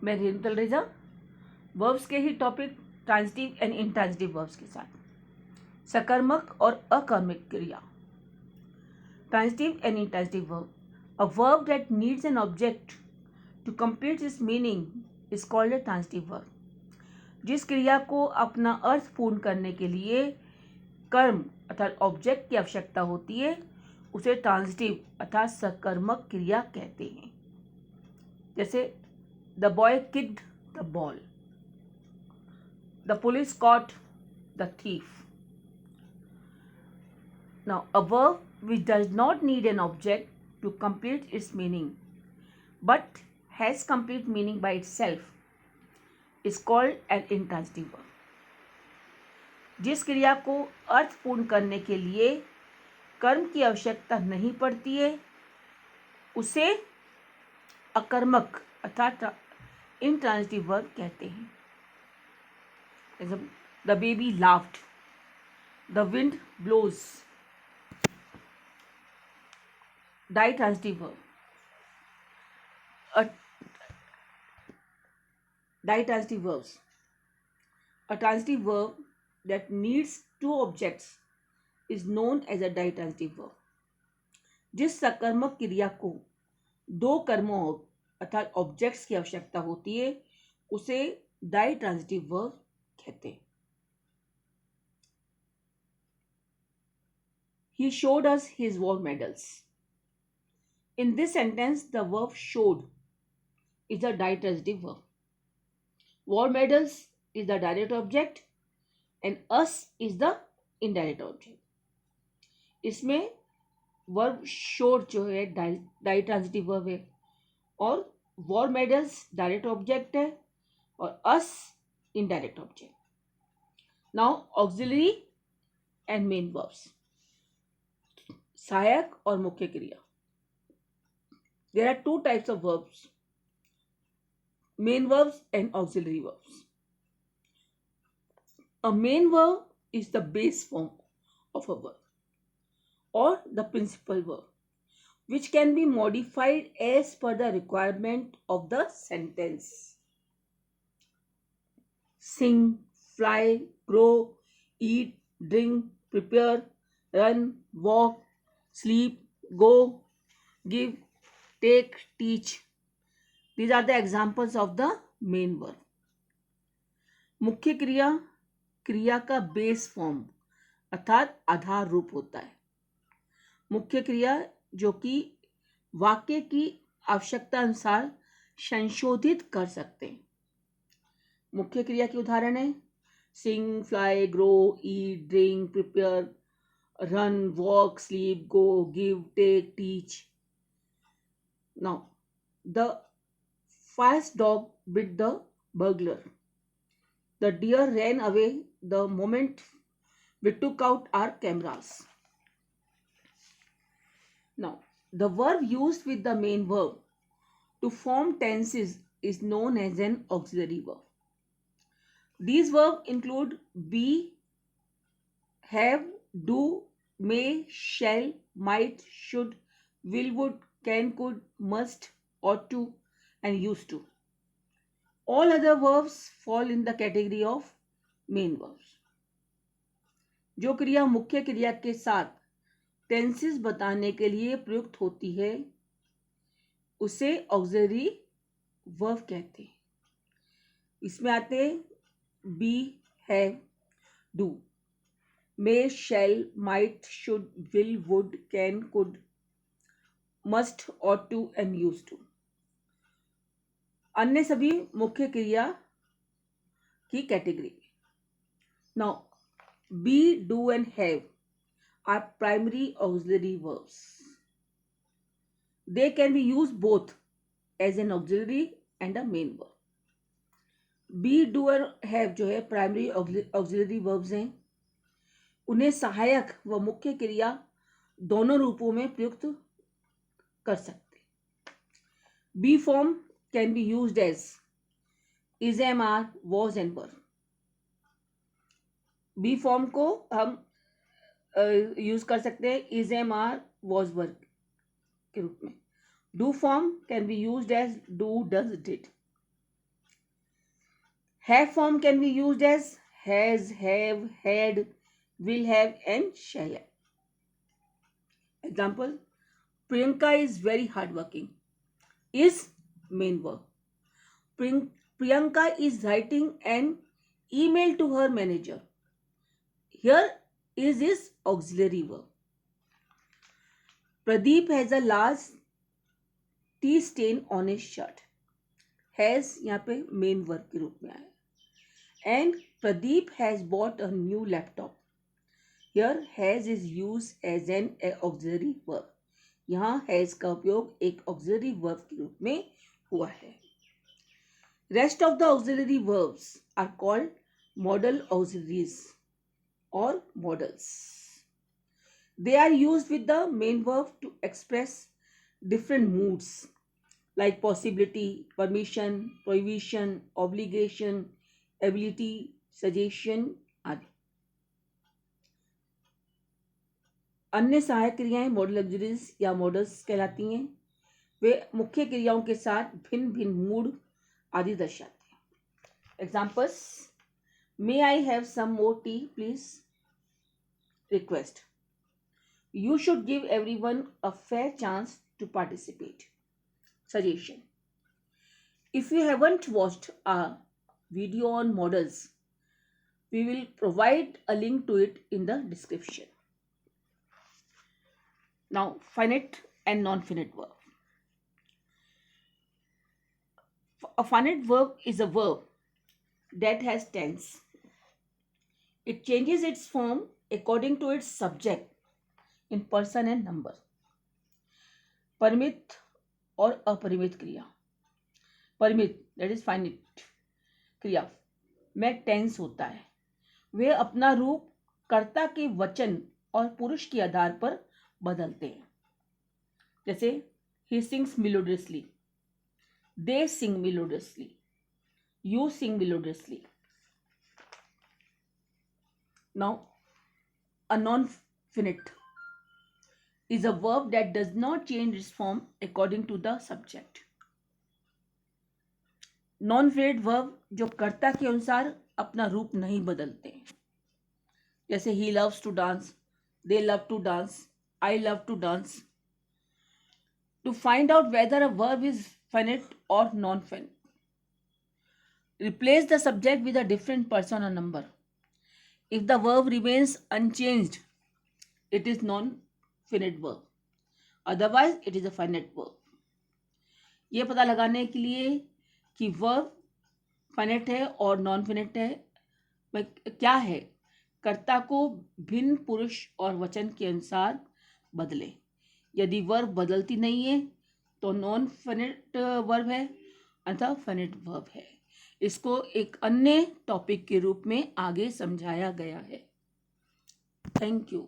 मैं रेणु तलरेजा वर्ब्स के ही topic transitive and intransitive verbs के साथ सकर्मक और अकर्मक क्रिया। Transitive and intransitive verb, a verb that needs an object to complete its meaning is called a transitive verb. जिस क्रिया को अपना अर्थ पूर्ण करने के लिए कर्म अर्थात ऑब्जेक्ट की आवश्यकता होती है उसे ट्रांजिटिव अर्थात सकर्मक क्रिया कहते हैं। जैसे the boy kicked the ball, the police caught the thief. Now, a verb which does not need an object to complete its meaning but has complete meaning by itself is called an intransitive verb. जिस क्रिया को अर्थ पूर्ण करने के लिए कर्म की आवश्यकता नहीं पड़ती है उसे अकर्मक अर्थात इंट्रांजिटिव वर्ब कहते हैं। The baby laughed, the wind blows, ditransitive verb. Ditransitive verbs. A transitive verb that needs two objects is known as a ditransitive verb. जिस सकर्मक क्रिया को दो कर्मों अर्थात ऑब्जेक्ट्स की आवश्यकता होती है उसे डाइट्रांजिटिव वर्ब कहते हैं। He showed us his war medals. In this sentence, the verb showed is a ditransitive verb. War medals is the direct object and us is the indirect object. इसमें verb showed जो है ditransitive verb है और war medals direct object है और us indirect object. Now auxiliary and main verbs. सहायक और मुख्य क्रिया. There are two types of verbs, main verbs and auxiliary verbs. A main verb is the base form of a verb or the principal verb, which can be modified as per the requirement of the sentence. Sing, fly, grow, eat, drink, prepare, run, walk, sleep, go, give, take, teach. These are the examples of the main verb. मुख्य क्रिया क्रिया का base form अर्थात आधार रूप होता है। मुख्य क्रिया जो कि वाक्य की आवश्यकता अनुसार संशोधित कर सकते हैं। मुख्य क्रिया के उदाहरण है sing, fly, grow, eat, drink, prepare, run, walk, sleep, go, give, take, teach. Now, the fast dog bit the burglar. The deer ran away the moment we took out our cameras. Now, the verb used with the main verb to form tenses is known as an auxiliary verb. These verbs include be, have, do, may, shall, might, should, will, would, can, could, must, ought to, and used to. All other verbs fall in the category of main verbs. जो क्रिया मुख्य क्रिया के साथ tenses बताने के लिए प्रयुक्त होती है उसे ऑक्सिलरी वर्ब कहते हैं। इसमें आते be, have, do, may, shall, might, should, will, would, can, could, must, ought to and used to. अन्य सभी मुख्य क्रिया की category. Now, be, do and have are primary auxiliary verbs. They can be used both as an auxiliary and a main verb. Be, do और have जो है primary auxiliary verbs हैं। उन्हें सहायक व मुख्य क्रिया दोनों रूपों में प्रयुक्त कर सकते। Be form can be used as is, am, are, was and were. Be form को हम यूज कर सकते हैं is, am, are, was, were के रूप में। Do form can be used as do, does, did. Have form can be used as has, have, had, will have, and shall have. Example: Priyanka is very hardworking. Is main verb. Priyanka is writing an email to her manager. Here is auxiliary verb. Pradeep has a large tea stain on his shirt. Has यहाँ पे main verb के रूप में आया. And Pradeep has bought a new laptop. Here has is used as an auxiliary verb. यहाँ has का उपयोग एक auxiliary verb के रूप में हुआ है. Rest of the auxiliary verbs are called modal auxiliaries or modals. They are used with the main verb to express different moods like possibility, permission, prohibition, obligation, ability, suggestion आदि. अन्य सहायक क्रियाएं model auxiliaries या models कहलाती हैं. वे मुख्य क्रियाओं के साथ भिन्न भिन्न मूड आदि दर्शाते हैं. Examples: may I have some more tea please. Request: you should give everyone a fair chance to participate. Suggestion: if you haven't watched a video on models, we will provide a link to it in the description. Now, finite and non-finite verb. A finite verb is a verb that has tense. It changes its form according to its subject in person and number. परिमित और अपरिमित क्रिया. परिमित that is finite क्रिया में tense होता है. वे अपना रूप कर्ता के वचन और पुरुष के आधार पर बदलते हैं. जैसे ही sings melodiously, they sing melodiously, you sing melodiously. Now a non finite is a verb that does not change its form according to the subject. Non-finite verb जो कर्ता के अनुसार अपना रूप नहीं बदलते. जैसे he loves to dance, they love to dance, I love to dance. To find out whether a verb is finite or non-finite, replace the subject with a different person or number. If the verb remains unchanged, it is non-finite verb. Otherwise, it is a finite verb. ये पता लगाने के लिए कि verb फाइनेट है और non finite है क्या है, कर्ता को भिन्न पुरुष और वचन के अनुसार बदले. यदि वर्ब बदलती नहीं है तो नॉन फिनिट वर्ब है अथवा फिनिट वर्ब है. इसको एक अन्य टॉपिक के रूप में आगे समझाया गया है. Thank you.